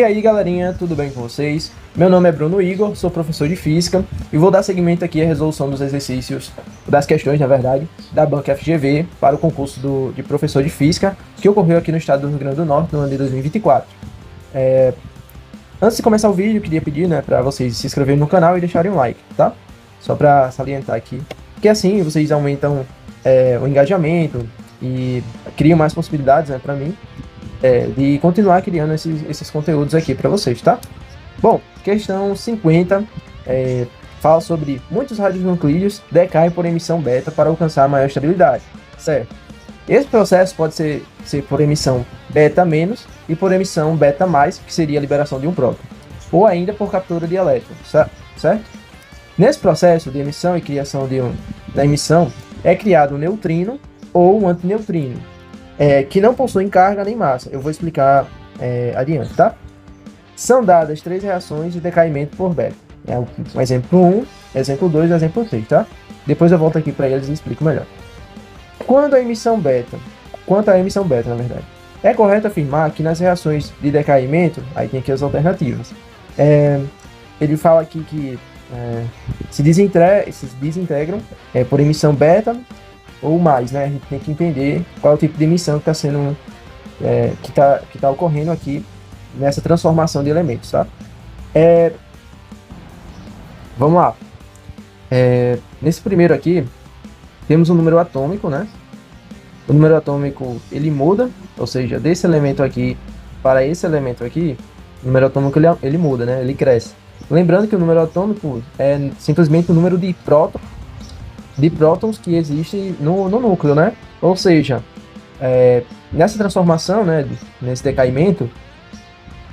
E aí galerinha, tudo bem com vocês? Meu nome é Bruno Igor, sou professor de Física e vou dar seguimento aqui à resolução dos exercícios, das questões na verdade, da banca FGV para o concurso de professor de Física que ocorreu aqui no estado do Rio Grande do Norte no ano de 2024. Antes de começar o vídeo, eu queria pedir para vocês se inscreverem no canal e deixarem um like, tá? Só para salientar aqui, que assim vocês aumentam o engajamento e criam mais possibilidades para mim de continuar criando esses conteúdos aqui para vocês, tá? Bom, questão 50 fala sobre muitos radionuclídeos decaem por emissão beta para alcançar maior estabilidade, certo? Esse processo pode ser por emissão beta menos e por emissão beta mais, que seria a liberação de um próton, ou ainda por captura de elétrons, certo? Nesse processo de emissão e criação da emissão é criado um neutrino ou um antineutrino, que não possuem carga nem massa. Eu vou explicar adiante, tá? São dadas 3 reações de decaimento por beta. Um exemplo 1, exemplo 2 e exemplo 3, tá? Depois eu volto aqui para eles e explico melhor. Quanto à emissão beta, na verdade, é correto afirmar que nas reações de decaimento, aí tem aqui as alternativas, ele fala aqui que se desintegram por emissão beta ou mais, né? A gente tem que entender qual é o tipo de emissão que está sendo que tá ocorrendo aqui nessa transformação de elementos, tá? Vamos lá. Nesse primeiro aqui temos um número atômico, né? O número atômico ele muda, ou seja, desse elemento aqui para esse elemento aqui, o número atômico ele muda, né? Ele cresce. Lembrando que o número atômico é simplesmente o número de prótons que existe no núcleo, né? Ou seja, nessa transformação, né, nesse decaimento,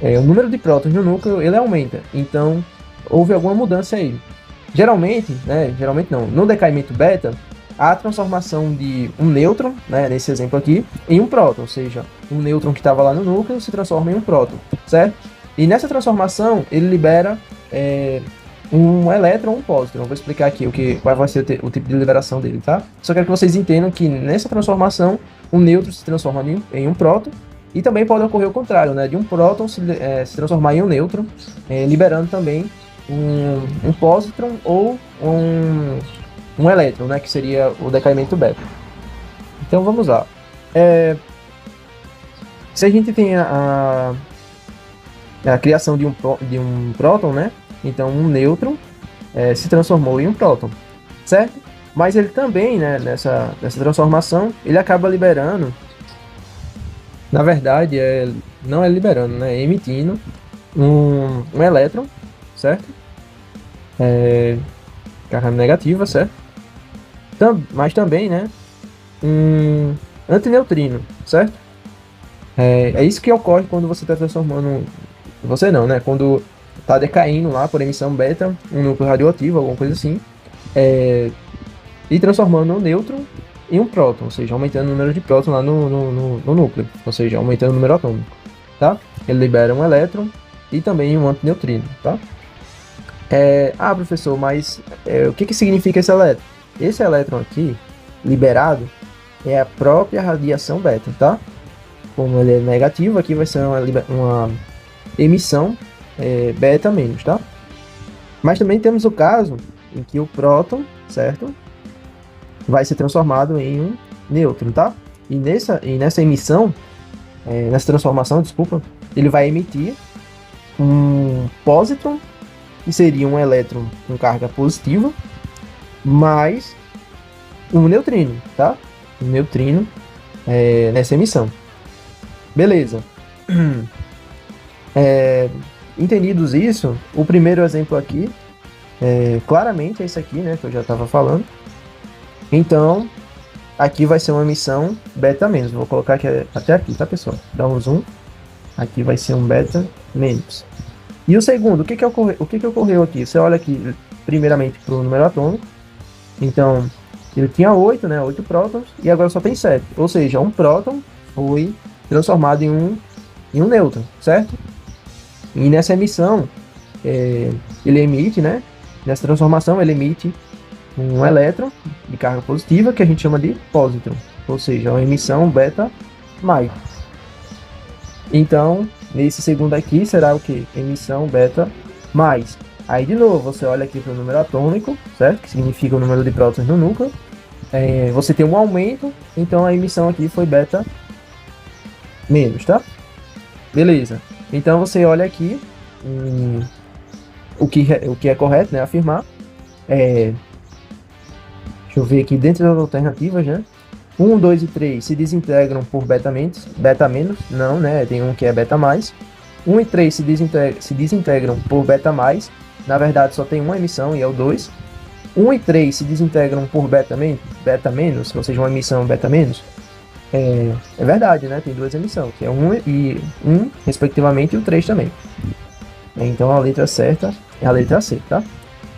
o número de prótons no núcleo ele aumenta. Então, houve alguma mudança aí. Geralmente não. No decaimento beta, há a transformação de um nêutron, né, nesse exemplo aqui, em um próton. Ou seja, um nêutron que estava lá no núcleo se transforma em um próton, certo? E nessa transformação, ele libera um elétron ou um pósitron. Eu vou explicar aqui qual vai ser o tipo de liberação dele, tá? Só quero que vocês entendam que nessa transformação, um nêutron se transforma em um próton, e também pode ocorrer o contrário, né? De um próton se transformar em um nêutron, liberando também um pósitron ou um elétron, né? Que seria o decaimento beta. Então vamos lá. Se a gente tem a criação de um próton, né? Então um nêutron se transformou em um próton, certo? Mas ele também, né, nessa transformação, ele acaba liberando, na verdade, não é liberando, né? É emitindo um elétron, certo? Carga negativa, certo? Mas também, né, um antineutrino, certo? É isso que ocorre quando você está transformando... Você não, né? Quando está decaindo lá por emissão beta, um núcleo radioativo, alguma coisa assim, e transformando um nêutron em um próton, ou seja, aumentando o número de prótons lá no núcleo, ou seja, aumentando o número atômico, tá? Ele libera um elétron e também um antineutrino, tá? Professor, mas o que significa esse elétron? Esse elétron aqui, liberado, é a própria radiação beta, tá? Como ele é negativo, aqui vai ser uma emissão beta menos, tá? Mas também temos o caso em que o próton, certo, vai ser transformado em um nêutron, tá? E nessa emissão, nessa transformação, desculpa, ele vai emitir um pósitron, que seria um elétron com carga positiva, mais um neutrino, tá? Um neutrino nessa emissão. Beleza. Entendidos isso, o primeiro exemplo aqui, claramente é esse aqui, né, que eu já estava falando. Então, aqui vai ser uma emissão beta menos. Vou colocar aqui até aqui, tá, pessoal? Dá um zoom. Aqui vai ser um beta menos. E o segundo, o que ocorreu aqui? Você olha aqui, primeiramente, para o número atômico. Então, ele tinha 8, né, 8 prótons, e agora só tem 7. Ou seja, um próton foi transformado em um nêutron, certo? E nessa emissão, ele emite, né? Nessa transformação, ele emite um elétron de carga positiva, que a gente chama de pósitron. Ou seja, uma emissão beta mais. Então, Nesse segundo aqui será o que? Emissão beta mais. Aí de novo, você olha aqui para o número atômico, certo? Que significa o número de prótons no núcleo. Você tem um aumento, então a emissão aqui foi beta menos, tá? Beleza. Então você olha aqui o que é correto, né? Afirmar. Deixa eu ver aqui dentro das alternativas, né? 1, 2 e 3 se desintegram por beta menos, não, né? Tem um que é beta mais. 1 e 3 se desintegram por beta mais. Na verdade, só tem uma emissão e é o 2. 1 e 3 se desintegram por beta menos, ou seja, uma emissão beta menos. É verdade, né? Tem duas emissões, que é 1 e 1, respectivamente, e o 3 também. Então a letra certa é a letra C, tá?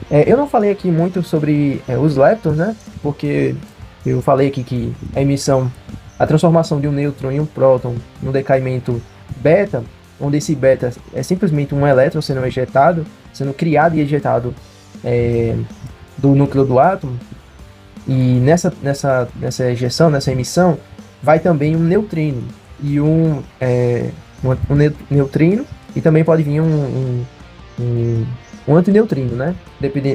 Eu não falei aqui muito sobre os leptons, né? Porque eu falei aqui que a transformação de um nêutron em um próton no decaimento beta, onde esse beta é simplesmente um elétron sendo ejetado, sendo criado e ejetado do núcleo do átomo. E nessa ejeção, nessa emissão, vai também um neutrino e um neutrino, e também pode vir um antineutrino, né?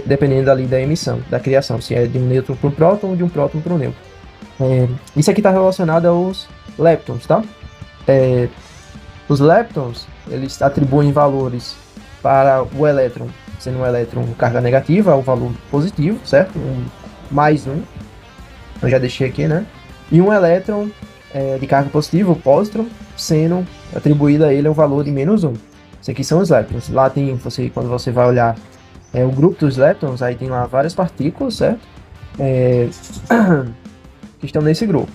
Dependendo ali da emissão, da criação, se é de um nêutron para um próton ou de um próton para um nêutron. Isso aqui está relacionado aos leptons, tá? Os leptons, eles atribuem valores para o elétron, sendo um elétron carga negativa, o valor positivo, certo? Mais um, eu já deixei aqui, né? E um elétron de carga positiva, o pósitron, sendo atribuído a ele um valor de menos 1. Isso aqui são os leptons. Lá tem, quando você vai olhar o grupo dos leptons, aí tem lá várias partículas, certo? Que estão nesse grupo.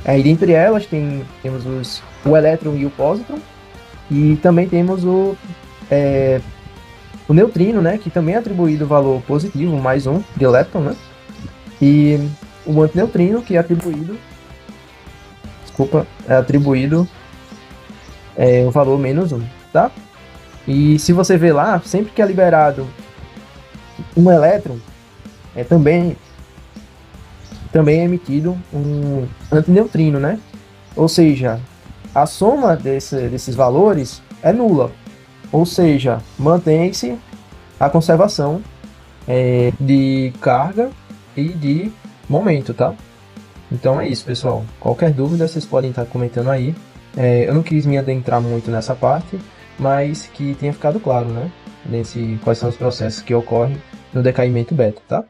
Aí dentre elas temos o elétron e o pósitron, e também temos o neutrino, né? Que também é atribuído o valor positivo, mais 1 de lepton, né? E o antineutrino, que é atribuído o valor menos 1, tá? E se você ver lá, sempre que é liberado um elétron, também é emitido um antineutrino, né? Ou seja, a soma desses valores é nula. Ou seja, mantém-se a conservação de carga e de momento, tá? Então é isso, pessoal. Qualquer dúvida, vocês podem estar comentando aí. Eu não quis me adentrar muito nessa parte, mas que tenha ficado claro, né? Quais são os processos que ocorrem no decaimento beta, tá?